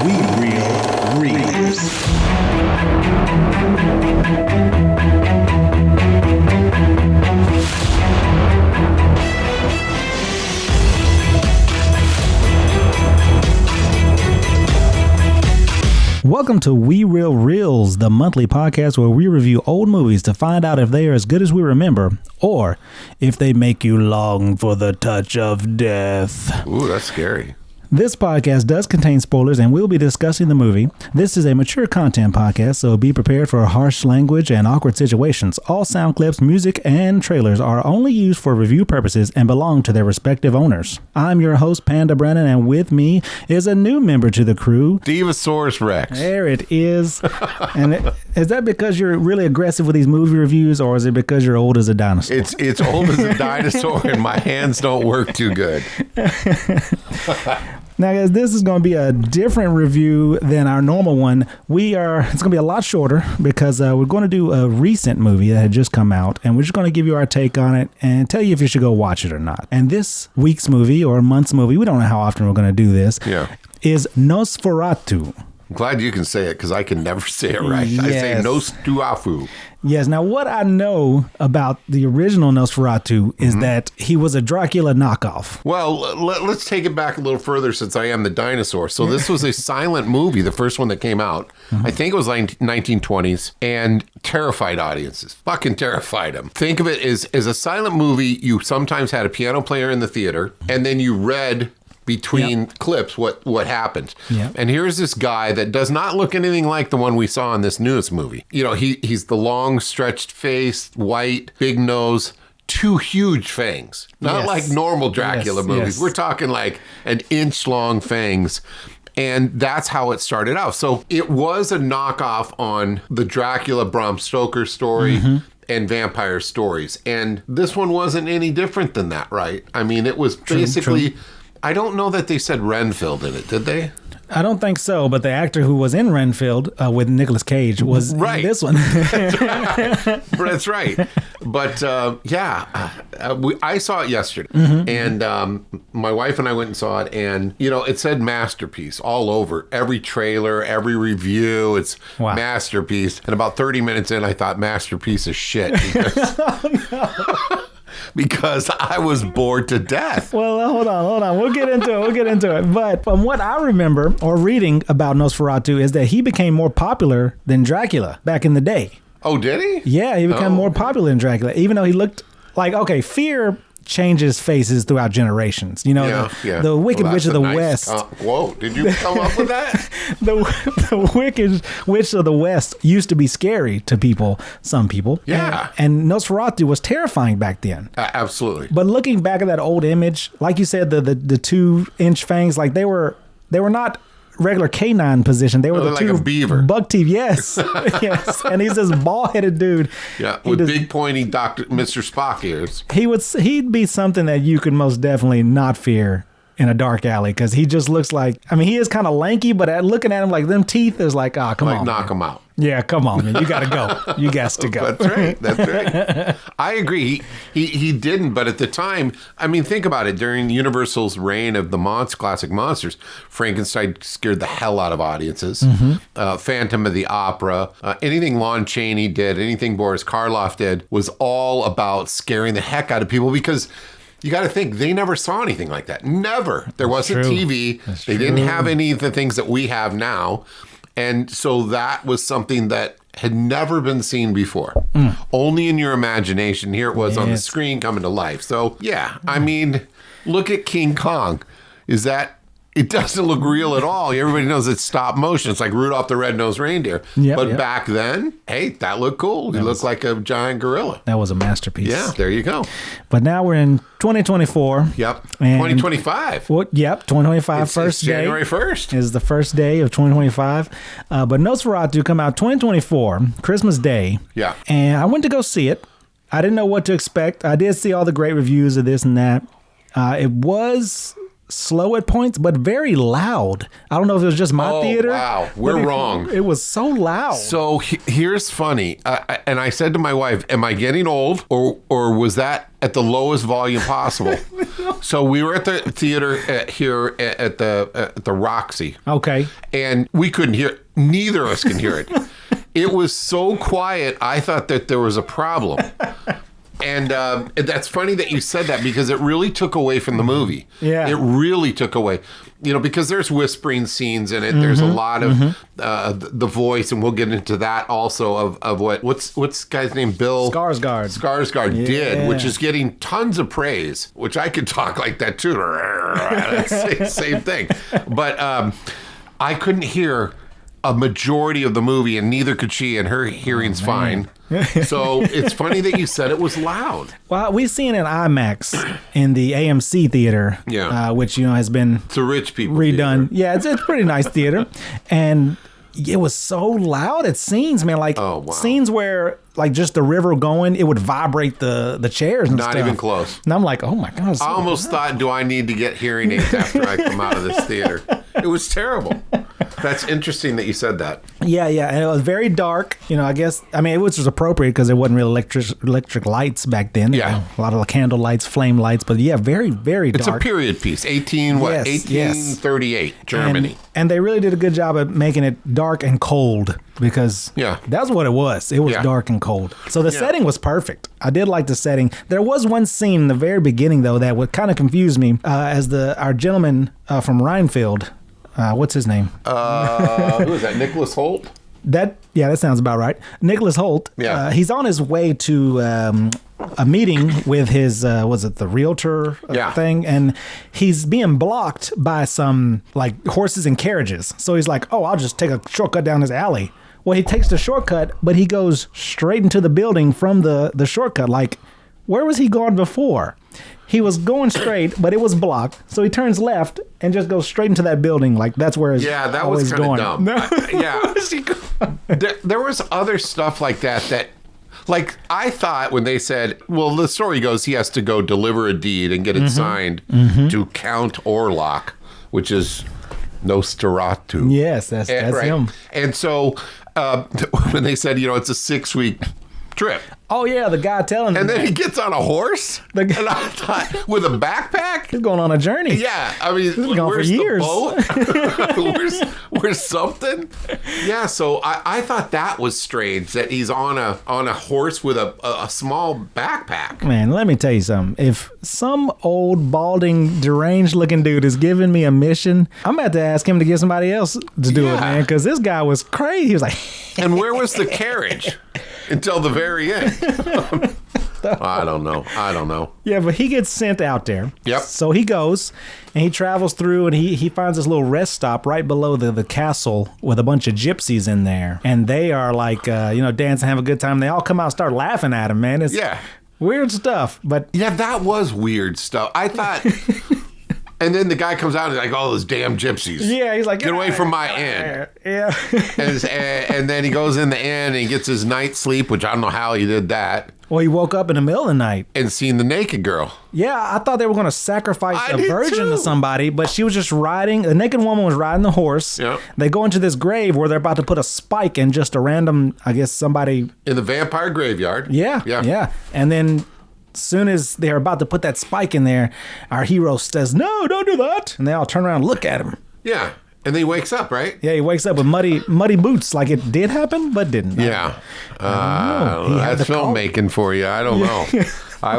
We Real Reels. Welcome to We Real Reels, the monthly podcast where we review old movies to find out if they are as good as we remember, or if they make you long for the touch of death. Ooh, that's scary. This podcast does contain spoilers and we'll be discussing the movie. This is a mature content podcast, so be prepared for harsh language and awkward situations. All sound clips, music, and trailers are only used for review purposes and belong to their respective owners. I'm your host, Panda Brennan, and with me is a new member to the crew, sTeveasaurus Rex. There it is. And is that because you're really aggressive with these movie reviews, or is it because you're old as a dinosaur? It's old as a dinosaur and my hands don't work too good. Now, guys, this is going to be a different review than our normal one. It's going to be a lot shorter because we're going to do a recent movie that had just come out, and we're just going to give you our take on it and tell you if you should go watch it or not. And this week's movie or month's movie, we don't know how often we're going to do this, is Nosferatu. I'm glad you can say it because I can never say it right. Yes. I say Nosferatu. Yes. Now, what I know about the original Nosferatu is that he was a Dracula knockoff. Well, let's take it back a little further since I am the dinosaur. So this was a silent movie, the first one that came out. I think it was like 1920s, and terrified audiences. Fucking terrified them. Think of it as a silent movie. You sometimes had a piano player in the theater, and then you read between clips what happened. And here's this guy that does not look anything like the one we saw in this newest movie. You know, he's the long stretched face, white, big nose, two huge fangs. Not like normal Dracula movies. We're talking like an inch long fangs. And that's how it started out. So it was a knockoff on the Dracula Bram Stoker story and vampire stories. And this one wasn't any different than that, right? I mean, it was basically... True. I don't know that they said Renfield in it, did they? I don't think so, but the actor who was in Renfield with Nicolas Cage was in this one. That's right. But I saw it yesterday, and my wife and I went and saw it, and it said masterpiece all over every trailer, every review. It's masterpiece. And about 30 minutes in, I thought masterpiece is shit. Because I was bored to death. Well, hold on. We'll get into it. But from what I remember or reading about Nosferatu is that he became more popular than Dracula back in the day. Oh, did he? Yeah, he became more popular than Dracula, even though he looked like, fear changes faces throughout generations. The Wicked Witch of the West. Whoa, did you come up with that? The Wicked Witch of the West used to be scary to some people. Yeah. And Nosferatu was terrifying back then. Absolutely. But looking back at that old image, like you said, the 2-inch fangs, like they were not regular canine position. They were the like two a beaver. Buck teeth. Yes. Yes. And he's this bald-headed dude. Yeah, with big pointy Mr. Spock ears. He'd be something that you could most definitely not fear in a dark alley, because he just looks like, he is kind of lanky, but looking at him, like, them teeth is like, come on. Knock him out. Yeah, come on, man. You got to go. You got to go. That's right. I agree. He didn't, but at the time, think about it. During Universal's reign of the classic monsters, Frankenstein scared the hell out of audiences. Phantom of the Opera, anything Lon Chaney did, anything Boris Karloff did, was all about scaring the heck out of people, because you got to think, they never saw anything like that. Never. There wasn't TV. They didn't have any of the things that we have now. And so that was something that had never been seen before. Only in your imagination. Here it was on the screen coming to life. So, look at King Kong. It doesn't look real at all. Everybody knows it's stop motion. It's like Rudolph the Red-Nosed Reindeer. Back then, hey, that looked cool. He looked like a giant gorilla. That was a masterpiece. Yeah, there you go. But now we're in 2024. Yep. 2025. 2025. First day. January 1st. Is the first day of 2025. But Nosferatu come out 2024, Christmas Day. Yeah. And I went to go see it. I didn't know what to expect. I did see all the great reviews of this and that. It was slow at points, but very loud. I don't know if it was just my theater. Wow, we're wrong. It was so loud. So here's funny, and I said to my wife, "Am I getting old, or was that at the lowest volume possible?" So we were at the theater here at the Roxy. Okay. And we couldn't hear. Neither of us can hear it. It was so quiet. I thought that there was a problem. And that's funny that you said that because it really took away from the movie. Yeah. It really took away. You know, because there's whispering scenes in it. There's a lot of the voice, and we'll get into that also of what's this guy's name? Bill Skarsgård did, which is getting tons of praise, which I could talk like that too. Same thing. But I couldn't hear a majority of the movie, and neither could she, and her hearing's fine. So it's funny that you said it was loud. Well, we've seen it in IMAX in the AMC theater, which has been it's a rich people redone. Theater. Yeah, it's a pretty nice theater, and it was so loud at scenes, man. Like scenes where like just the river going, it would vibrate the chairs and stuff. Not even close. And I'm like, oh my God. I almost thought, do I need to get hearing aids after I come out of this theater? It was terrible. That's interesting that you said that. Yeah, and it was very dark. I guess, it was just appropriate because there wasn't really electric lights back then. Yeah. A lot of candle lights, flame lights, but yeah, very, very dark. It's a period piece. 1838, Germany. And they really did a good job of making it dark and cold because that's what it was. It was dark and cold. So the setting was perfect. I did like the setting. There was one scene in the very beginning, though, that would kind of confuse me as our gentleman from Reinfeld, what's his name? Who is that? Nicholas Hoult? That sounds about right. Nicholas Hoult. Yeah. He's on his way to a meeting with his the realtor thing, and he's being blocked by some like horses and carriages. So he's like, "Oh, I'll just take a shortcut down this alley." Well, he takes the shortcut, but he goes straight into the building from the shortcut. Like, where was he going before? He was going straight, but it was blocked. So he turns left and just goes straight into that building. Like, that's where his that was kind of dumb. No. There was other stuff like that, like, I thought when they said, well, the story goes he has to go deliver a deed and get it signed to Count Orlok, which is Nosferatu. Yes, that's right. him. And so when they said, it's a 6-week trip. Oh, yeah, the guy telling him. And then he gets on a horse? And I thought, with a backpack? He's going on a journey. Yeah, I mean, he's been gone where's for years. The boat? where's something? Yeah, so I thought that was strange, that he's on a horse with a small backpack. Man, let me tell you something. If some old, balding, deranged-looking dude is giving me a mission, I'm about to ask him to get somebody else to do it, man, because this guy was crazy. He was like... And where was the carriage? Until the very end. I don't know. Yeah, but he gets sent out there. Yep. So he goes and he travels through and he finds this little rest stop right below the castle with a bunch of gypsies in there. And they are like, dancing, have a good time. They all come out and start laughing at him, man. It's weird stuff. But yeah, that was weird stuff. I thought... And then the guy comes out and he's like, "Oh, those damn gypsies! Yeah, he's like, get away from my inn!" Yeah. and then he goes in the inn and he gets his night sleep, which I don't know how he did that. Well, he woke up in the middle of the night and seen the naked girl. Yeah, I thought they were going to sacrifice a virgin to somebody, but she was just riding. The naked woman was riding the horse. Yep. They go into this grave where they're about to put a spike in just a random, I guess, somebody in the vampire graveyard. Yeah. And then. Soon as they're about to put that spike in there, our hero says, "No, don't do that." And they all turn around and look at him. Yeah. And then he wakes up, right? Yeah, he wakes up with muddy boots, like it did happen, but didn't. Yeah. That's filmmaking for you. I don't know. I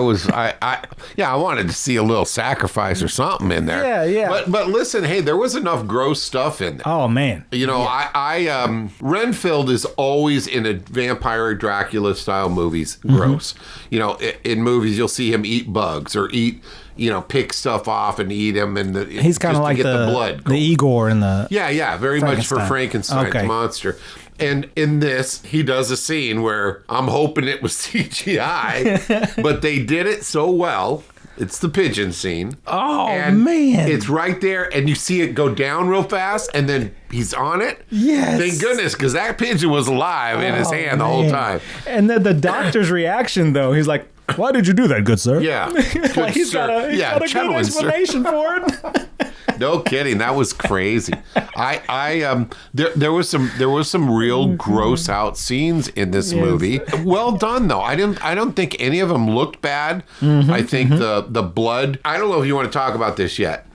wanted to see a little sacrifice or something in there. Yeah. But listen, hey, there was enough gross stuff in there. Oh, man. Renfield is always in a vampire Dracula style movies gross. In movies you'll see him eat bugs or eat, pick stuff off and eat them, and he's kind of like the blood, the Igor in the very much for Frankenstein's monster. And in this, he does a scene where I'm hoping it was CGI, but they did it so well. It's the pigeon scene. Oh, man. It's right there, and you see it go down real fast, and then he's on it. Yes. Thank goodness, because that pigeon was alive in his hand the whole time. And then the doctor's reaction, though, he's like, "Why did you do that, good sir?" Yeah. Like he's got a good explanation for it. no kidding. That was crazy. There was some real gross out scenes in this movie. Well done though. I don't think any of them looked bad. I think the blood. I don't know if you want to talk about this yet.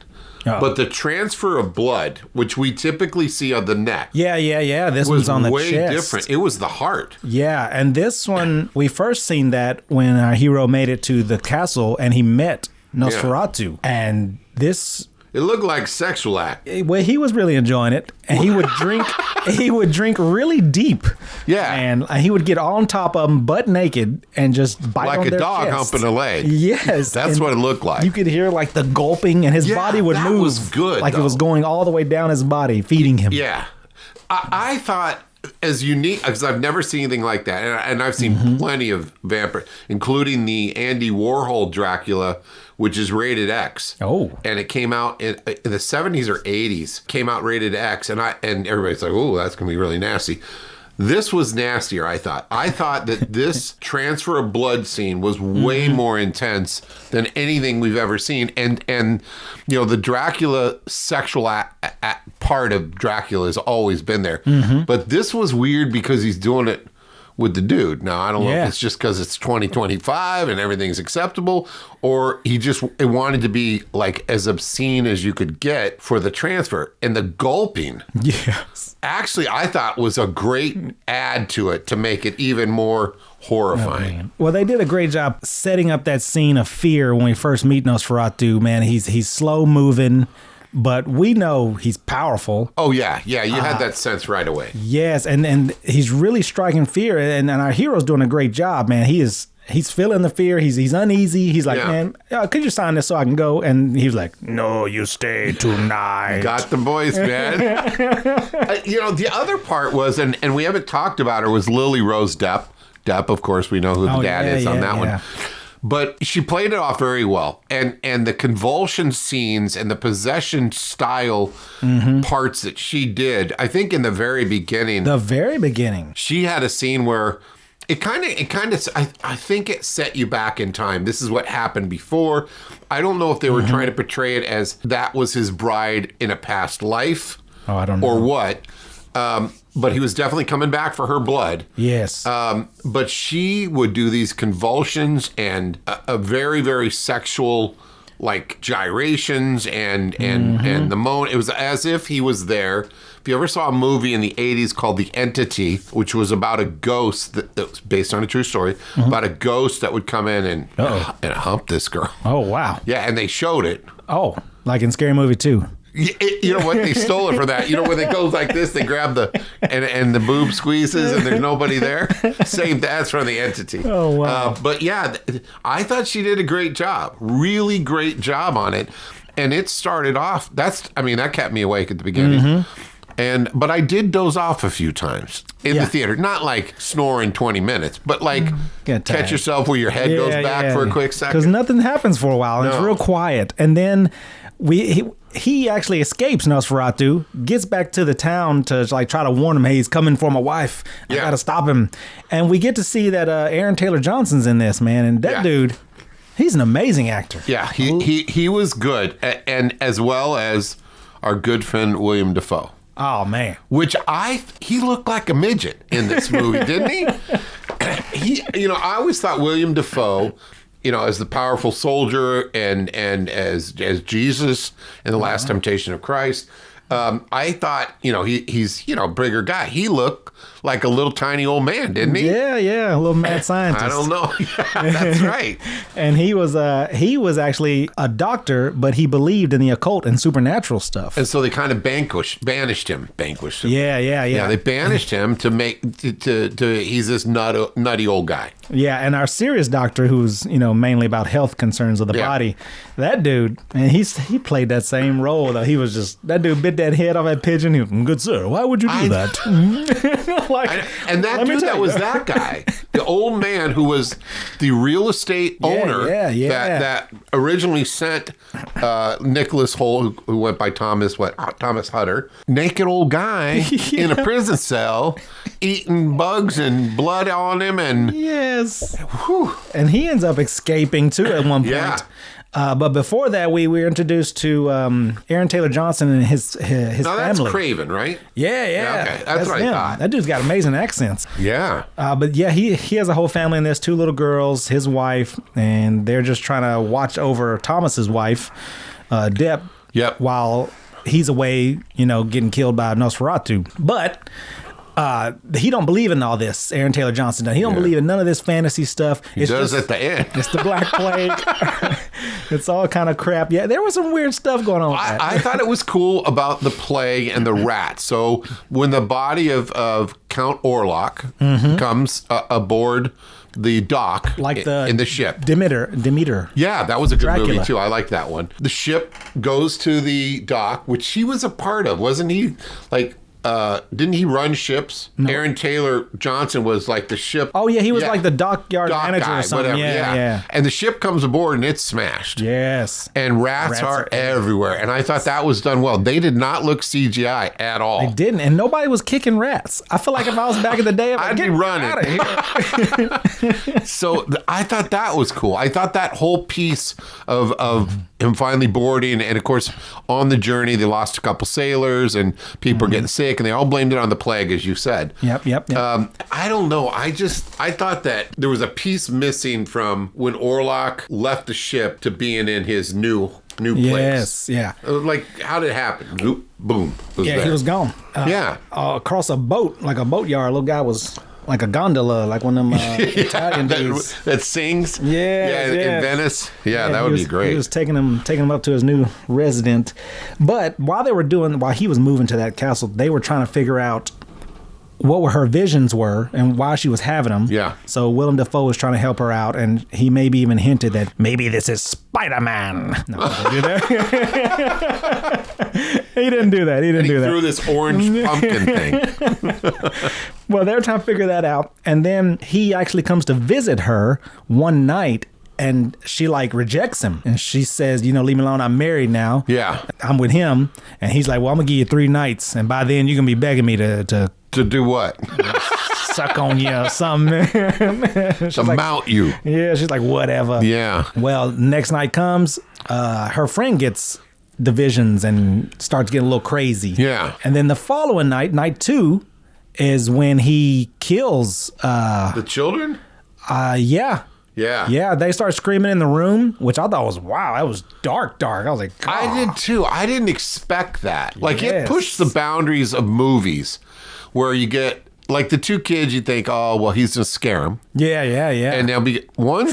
Oh. But the transfer of blood, which we typically see on the neck. Yeah. This was on the way chest. Different. It was the heart. Yeah, and this one, we first seen that when our hero made it to the castle and he met Nosferatu. Yeah. And this... It looked like sexual act. Well, he was really enjoying it, and he would drink. He would drink really deep. Yeah, and he would get on top of them, butt naked, and just bite like on their a dog chest. humping a leg. Yes, that's what it looked like. You could hear like the gulping, and his body would move. Was good, like it was going all the way down his body, feeding him. Yeah, I thought. As unique, because I've never seen anything like that, and I've seen plenty of vampire, including the Andy Warhol Dracula, which is rated X. Oh, and it came out in the 70s or 80s. Came out rated X, and everybody's like, "Oh, that's gonna be really nasty." This was nastier, I thought. I thought that this transfer of blood scene was way more intense than anything we've ever seen. And you know, the Dracula sexual part of Dracula has always been there. But this was weird because he's doing it with the dude. Now, I don't know if it's just because it's 2025 and everything's acceptable, or he just wanted to be like as obscene as you could get for the transfer. And the gulping, actually, I thought was a great add to it to make it even more horrifying. Well, they did a great job setting up that scene of fear when we first meet Nosferatu, man. He's slow moving, but we know he's powerful. Oh, yeah. You had that sense right away. Yes, and he's really striking fear, and our hero's doing a great job, man. He's feeling the fear. He's uneasy. He's like, man, could you sign this so I can go? And he was like, no, you stay tonight. Got the voice, man. You know, the other part was, and we haven't talked about her, was Lily Rose Depp. Depp, of course, we know who the dad is on that one. But she played it off very well. And the convulsion scenes and the possession style parts that she did, I think in the very beginning. She had a scene where it kind of, I think it set you back in time. This is what happened before. I don't know if they were trying to portray it as that was his bride in a past life. Oh, I don't know. Or what. But he was definitely coming back for her blood. Yes. But she would do these convulsions and a very, very sexual, like gyrations and the moan. It was as if he was there. If you ever saw a movie in the 80s called The Entity, which was about a ghost that was based on a true story, about a ghost that would come in and hump this girl. Oh, wow. Yeah, and they showed it. Oh, like in Scary Movie 2. You know what? They stole it for that. You know, when it goes like this, they grab and the boob squeezes and there's nobody there. Same, that's from The Entity. Oh, wow. But yeah, I thought she did a great job. Really great job on it. And it started off, that kept me awake at the beginning. But I did doze off a few times in the theater. Not like snoring 20 minutes, but like catch yourself where your head goes back for a quick second. Because nothing happens for a while. And it's real quiet. And then he actually escapes Nosferatu, gets back to the town to like try to warn him, hey, he's coming for my wife. I got to stop him. And we get to see that Aaron Taylor Johnson's in this, man. And that dude, he's an amazing actor. Yeah, he was good. And as well as our good friend William Dafoe. Oh, man. Which he looked like a midget in this movie, didn't he? I always thought William Dafoe, as the powerful soldier and as Jesus in The Last Temptation of Christ, I thought, he's, a bigger guy. He looked like a little tiny old man, didn't he? Yeah, a little mad scientist. I don't know. Yeah, that's right. And he was actually a doctor, but he believed in the occult and supernatural stuff. And so they kind of banished him. Yeah. They banished him to he's this nutty old guy. Yeah, and our serious doctor, who's mainly about health concerns of the body, that dude, and he played that same role. Though he was just that dude bit that head off that pigeon. He was, good sir, why would you do that? And that dude that was that guy, the old man who was the real estate owner that originally sent Nicholas Hoult, who went by Thomas Hutter, naked old guy in a prison cell, eating bugs and blood on him, and yes, and he ends up escaping too at one point. But before that, we were introduced to Aaron Taylor Johnson and his Now that's family. Craven, right? Yeah. Okay. That's what I him. thought. That dude's got amazing accents. Yeah. But yeah, he has a whole family, and there's 2 little girls, his wife, and they're just trying to watch over Thomas's wife, Deb. Yep. While he's away, getting killed by Nosferatu. But he don't believe in all this. Aaron Taylor Johnson does. He don't believe in none of this fantasy stuff. He does at the end. It's the Black Plague. It's all kind of crap. Yeah, there was some weird stuff going on with that. I thought it was cool about the plague and the rat. So when the body of Count Orlok comes aboard the dock in the ship. Demeter. Yeah, that was a good Dracula. movie too. I like that one. The ship goes to the dock, which he was a part of, wasn't he? Like, didn't he run ships? No. Aaron Taylor Johnson was like the ship. Oh yeah, he was like the dockyard dock manager guy, or something. whatever. Yeah. And the ship comes aboard and it's smashed. Yes. And rats are everywhere. And I thought that was done well. They did not look CGI at all. They didn't, and nobody was kicking rats. I feel like if I was back in the day, I'd be running. Out of here. So I thought that was cool. I thought that whole piece of him finally boarding, and of course on the journey they lost a couple sailors and people were getting sick, and they all blamed it on the plague, as you said. Yep. I don't know. I thought that there was a piece missing from when Orlok left the ship to being in his new place. Yes, yeah. Like, how did it happen? Zoop, boom. He was gone. Across a boat, like a boatyard. Little guy was like a gondola, like one of them Italian dudes that sings. Yeah, in Venice. Yeah, that would be great. He was taking him up to his new resident. But while he was moving to that castle, they were trying to figure out what her visions were and why she was having them. Yeah. So Willem Dafoe was trying to help her out, and he maybe even hinted that maybe this is Spider-Man. No, he didn't do that. He didn't do that. He threw this orange pumpkin thing. Well, they're trying to figure that out, and then he actually comes to visit her one night, and she rejects him, and she says, leave me alone. I'm married now. Yeah. I'm with him, and he's like, well, I'm gonna give you 3 nights, and by then you're gonna be begging me to do what? Suck on you or something. To mount you. Yeah, she's like, whatever. Yeah. Well, next night comes, her friend gets the visions and starts getting a little crazy. Yeah. And then the following night 2, is when he kills the children? Yeah. Yeah, they start screaming in the room, which I thought was, wow, that was dark. I was like, God. I did too. I didn't expect that. Like, it pushed the boundaries of movies where you get, like, the 2 kids, you think, oh, well, he's going to scare them. Yeah. And they'll be, one's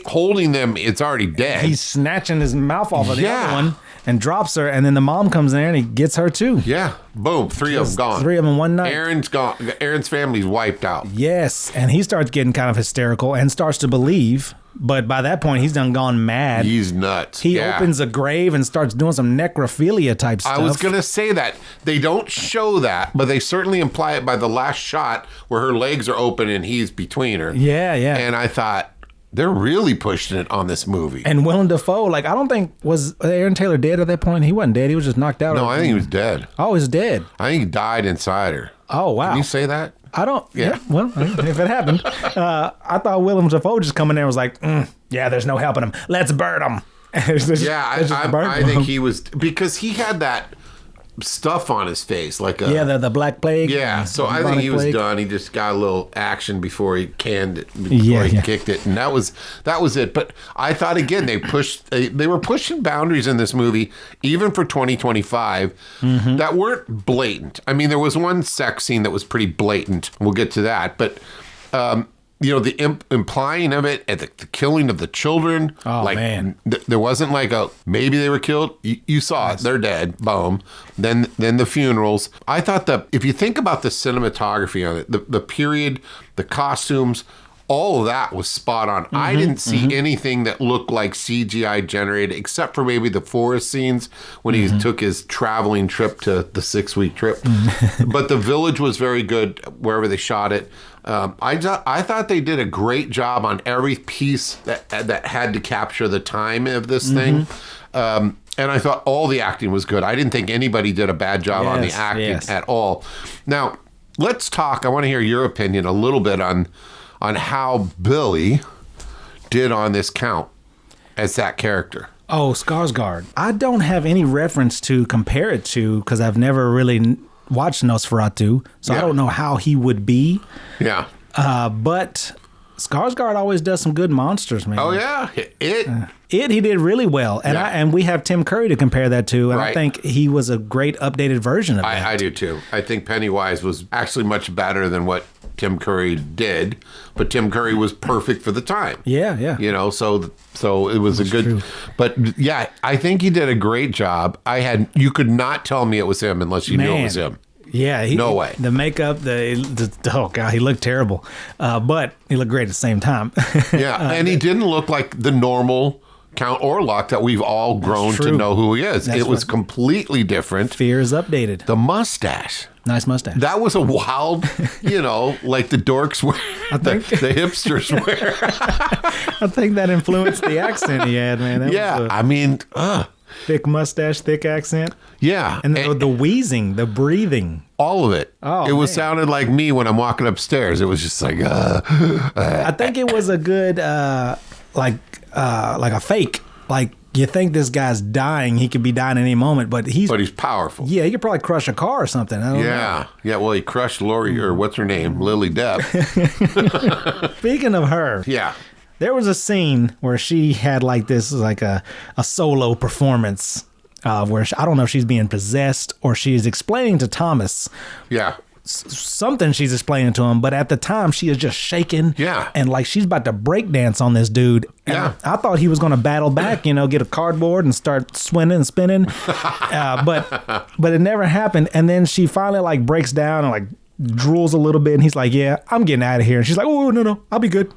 holding them, it's already dead. He's snatching his mouth off of the other one and drops her, and then the mom comes in there and he gets her too. Yeah. Boom. 3 of them gone. 3 of them in one night. Aaron's gone. Aaron's family's wiped out. Yes. And he starts getting kind of hysterical and starts to believe. But by that point, he's done gone mad. He's nuts. He opens a grave and starts doing some necrophilia type stuff. I was going to say that. They don't show that, but they certainly imply it by the last shot where her legs are open and he's between her. Yeah. And I thought, they're really pushing it on this movie. And Willem Dafoe, I don't think, was Aaron Taylor dead at that point? He wasn't dead. He was just knocked out. No, I think he was dead. Oh, he's dead. I think he died inside her. Oh, wow. Can you say that? I don't. Yeah. Well, if it happened, I thought Willem Dafoe just coming there and was like, yeah, there's no helping him. Let's burn him. I think he was, because he had that stuff on his face, like the Black Plague. Yeah, so I think he was done. He just got a little action before he canned it, before he kicked it, and that was it. But I thought, again, they were pushing boundaries in this movie, even for 2025, that weren't blatant. I mean, there was one sex scene that was pretty blatant. We'll get to that, but the implying of it at the killing of the children. Oh, man. There wasn't like maybe they were killed. You saw it. They're dead. Boom. Then the funerals. I thought that if you think about the cinematography on it, the period, the costumes, all of that was spot on. I didn't see anything that looked like CGI generated, except for maybe the forest scenes when he took his traveling trip to the 6-week trip. But the village was very good wherever they shot it. I thought they did a great job on every piece that had to capture the time of this thing. And I thought all the acting was good. I didn't think anybody did a bad job on the acting at all. Now, let's talk. I want to hear your opinion a little bit on how Billy did on this count. as that character? Oh, Skarsgård. I don't have any reference to compare it to because I've never really watched Nosferatu, so I don't know how he would be. Yeah. But Skarsgård always does some good monsters, man. Oh yeah, He did really well, and and we have Tim Curry to compare that to, and I think he was a great updated version of that. I do too. I think Pennywise was actually much better than what Tim Curry did, but Tim Curry was perfect for the time. Yeah, yeah. You know, so it was a good. True. But yeah, I think he did a great job. You could not tell me it was him unless you knew it was him. Yeah, no way. The makeup, oh god, he looked terrible, but he looked great at the same time. Yeah, and he didn't look like the normal Count Orlok that we've all grown to know who he is. It was completely different. Fear is updated. The mustache. Nice mustache. That was a wild, like the dorks wear, the hipsters wear. I think that influenced the accent he had, man. Thick mustache, thick accent. Yeah. And the wheezing, the breathing. All of it. Oh, it was sounded like me when I'm walking upstairs. It was just like, I think it was a good, like a fake. Like, you think this guy's dying. He could be dying at any moment, but he's powerful. Yeah, he could probably crush a car or something. I don't know. Yeah, well, he crushed Lori, or what's her name? Lily Depp. Speaking of her. Yeah. There was a scene where she had like this, like a solo performance where I don't know if she's being possessed or she's explaining to Thomas. Yeah. Something she's explaining to him, but at the time she is just shaking. Yeah. And like she's about to break dance on this dude. And yeah. I thought he was going to battle back, get a cardboard and start swinging and spinning. But it never happened. And then she finally like breaks down and like drools a little bit. And he's like, yeah, I'm getting out of here. And she's like, oh, no, I'll be good.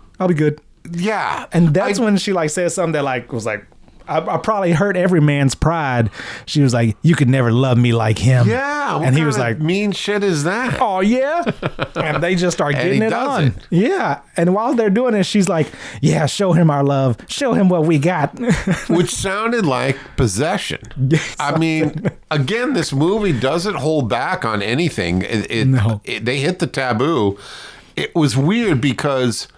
Yeah. And that's when she like said something that like was like, I probably hurt every man's pride. She was like, you could never love me like him. Yeah. And he was like, mean shit is that? Oh, yeah. And they just start getting it on. Yeah. And while they're doing it, she's like, yeah, show him our love. Show him what we got. Which sounded like possession. I mean, again, this movie doesn't hold back on anything. They hit the taboo. It was weird because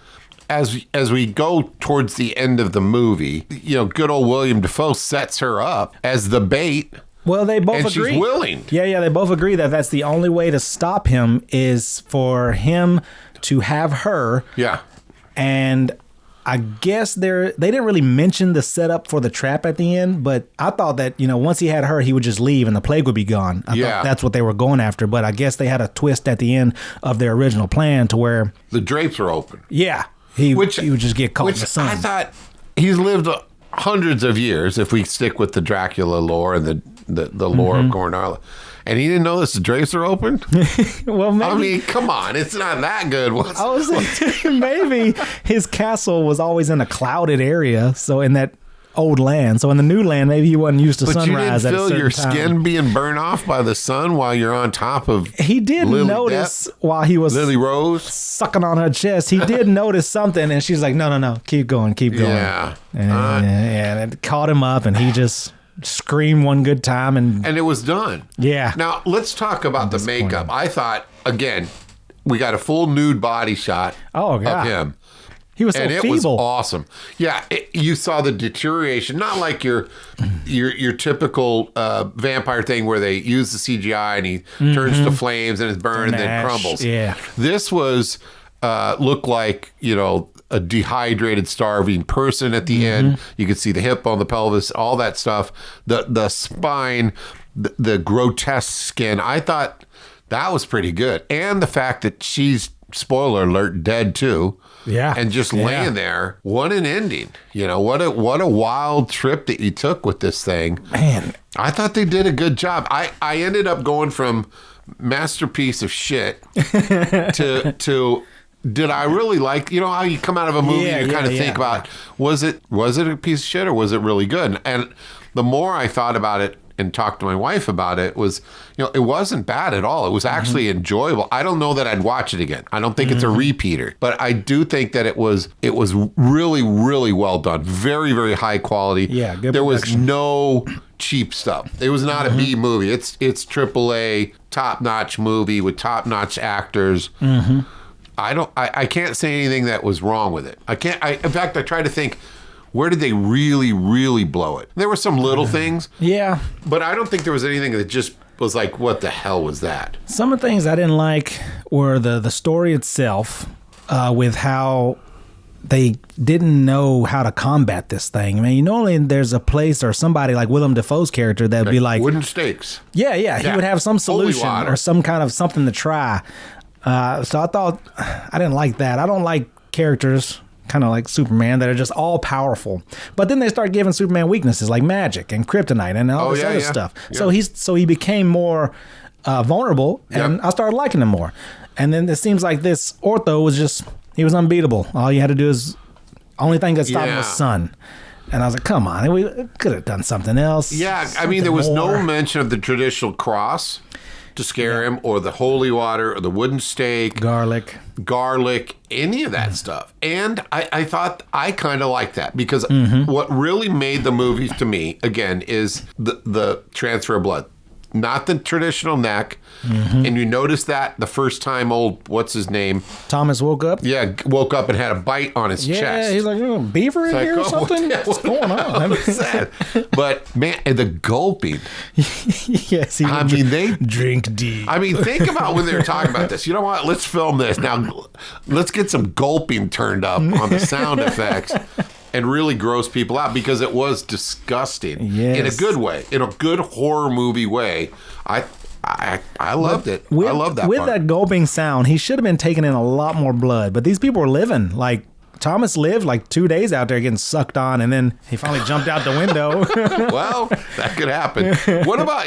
as we go towards the end of the movie, good old William Dafoe sets her up as the bait. Well, they both agree. And she's willing. Yeah, they both agree that that's the only way to stop him is for him to have her. Yeah. And I guess they didn't really mention the setup for the trap at the end, but I thought that, once he had her, he would just leave and the plague would be gone. I thought that's what they were going after, but I guess they had a twist at the end of their original plan to where the drapes are open. Yeah. He would just get caught in the sun. I thought he's lived hundreds of years, if we stick with the Dracula lore and the lore of Gornarla. And he didn't know the drapes are open? Well, maybe. I mean, come on. It's not that good. I was thinking maybe his castle was always in a clouded area, so in that old land. So in the new land, maybe he wasn't used to sunrise at a certain time. But you didn't feel your skin being burned off by the sun while you're on top of He did notice while he was Lily Rose sucking on her chest. He did notice something, and she's like, no, keep going. Yeah. And it caught him up, and he just screamed one good time. And it was done. Yeah. Now, let's talk about the makeup. I thought, again, we got a full nude body shot of him. He was so feeble. It was awesome. Yeah, you saw the deterioration, not like your typical vampire thing where they use the CGI and he turns to flames and is burned and then crumbles. Yeah, this was looked like a dehydrated, starving person at the end. You could see the hip on the pelvis, all that stuff, the spine, the grotesque skin. I thought that was pretty good, and the fact that she's, spoiler alert, dead too. Yeah. And just laying there. What an ending. What a wild trip that you took with this thing. Man. I thought they did a good job. I ended up going from masterpiece of shit to did I really like, how you come out of a movie and you kind of think about, was it a piece of shit or was it really good? And the more I thought about it and talked to my wife about it, was, it wasn't bad at all. It was actually enjoyable. I don't know that I'd watch it again. I don't think it's a repeater, but I do think that it was really, really well done. Very, very high quality. Yeah, good There production. was no cheap stuff. It was not a B movie. It's AAA top-notch movie with top-notch actors. I can't say anything that was wrong with it. In fact, I try to think, Where did they really, really blow it? There were some little things. Yeah. But I don't think there was anything that just was like, what the hell was that? Some of the things I didn't like were the story itself, with how they didn't know how to combat this thing. I mean, normally there's a place or somebody like Willem Dafoe's character that would be like... Wooden stakes. Yeah. He would have some solution or some kind of something to try. So I thought, I didn't like that. I don't like characters... kind of like Superman, that are just all powerful. But then they start giving Superman weaknesses like magic and kryptonite and all this other stuff. Yeah. So he became more vulnerable, and I started liking him more. And then it seems like this Ortho was just, he was unbeatable. All you had to do is, only thing that stopped him was sun. And I was like, come on, we could have done something else. Yeah, I mean, there was no mention of the traditional cross to scare him, or the holy water, or the wooden stake. Garlic, any of that stuff. And I thought I kind of liked that, because what really made the movies to me, again, is the transfer of blood. Not the traditional neck. And you notice that the first time old, what's his name? Thomas woke up? Yeah, woke up and had a bite on his chest. Yeah, he's like, beaver in here or something? What's going on? What's that? But, man, the gulping. Yes, they drink deep. I mean, think about when they were talking about this. You know what? Let's film this. Now, let's get some gulping turned up on the sound effects. And really gross people out, because it was disgusting in a good way, in a good horror movie way. I loved it. I love that. With part. That gulping sound, he should have been taking in a lot more blood. But these people were living like Thomas lived like 2 days out there getting sucked on, and then he finally jumped out the window. Well, that could happen. What about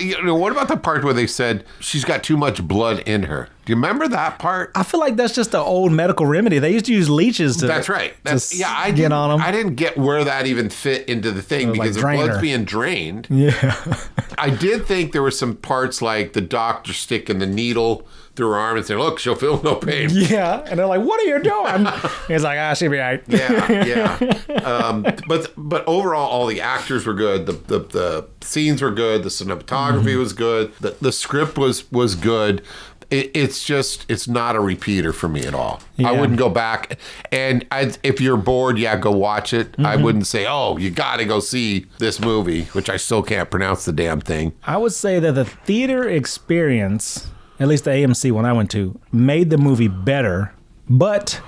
the part where they said she's got too much blood in her? Do you remember that part? I feel like that's just an old medical remedy. They used to use leeches to. That's right. I get on them. I didn't get where that even fit into the thing, because the blood's being drained. Yeah. I did think there were some parts like the doctor sticking the needle through her arm and saying, "Look, she'll feel no pain." Yeah, and they're like, "What are you doing?" He's like, "She'll be all right." Yeah. But overall, all the actors were good. The scenes were good. The cinematography was good. The script was good. It's not a repeater for me at all. Yeah. I wouldn't go back. And if you're bored, go watch it. I wouldn't say, oh, you got to go see this movie, which I still can't pronounce the damn thing. I would say that the theater experience, at least the AMC one I went to, made the movie better, but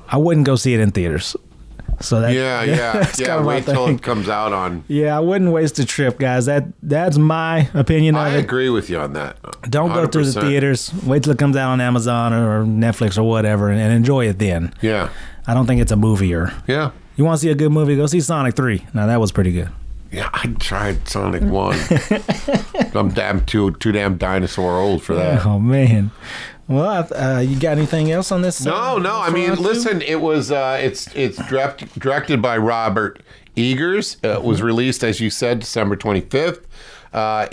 I wouldn't go see it in theaters. So that, wait till it comes out on. Yeah, I wouldn't waste a trip, guys. That's my opinion of it. I agree with you on that. Don't 100%. Go to the theaters. Wait till it comes out on Amazon or Netflix or whatever, and enjoy it then. Yeah. I don't think it's a movie-er. Yeah. You want to see a good movie? Go see Sonic 3. Now that was pretty good. Yeah, I tried Sonic 1. I'm too damn dinosaur old for that. Oh man. Well, you got anything else on this? No. I mean, listen, it was it's directed by Robert Eggers. It was released, as you said, December 25th.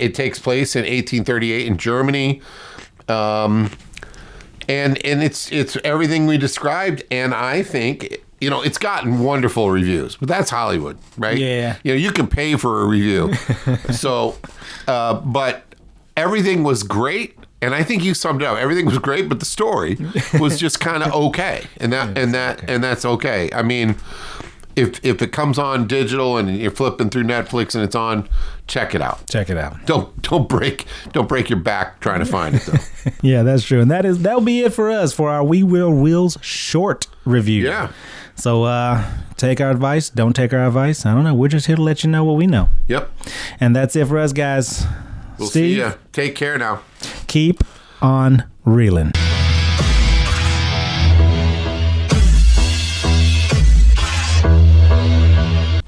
It takes place in 1838 in Germany, and it's everything we described. And I think it's gotten wonderful reviews, but that's Hollywood, right? Yeah. You can pay for a review. So, but everything was great. And I think you summed it up. Everything was great, but the story was just kind of okay, and that's okay. I mean, if it comes on digital and you're flipping through Netflix and it's on, check it out. Check it out. Don't break your back trying to find it though. Yeah, that's true, and that'll be it for us for our We Will Wheels short review. Yeah. So take our advice. Don't take our advice. I don't know. We're just here to let you know what we know. Yep. And that's it for us, guys. We'll see ya. Take care now. Keep on reeling.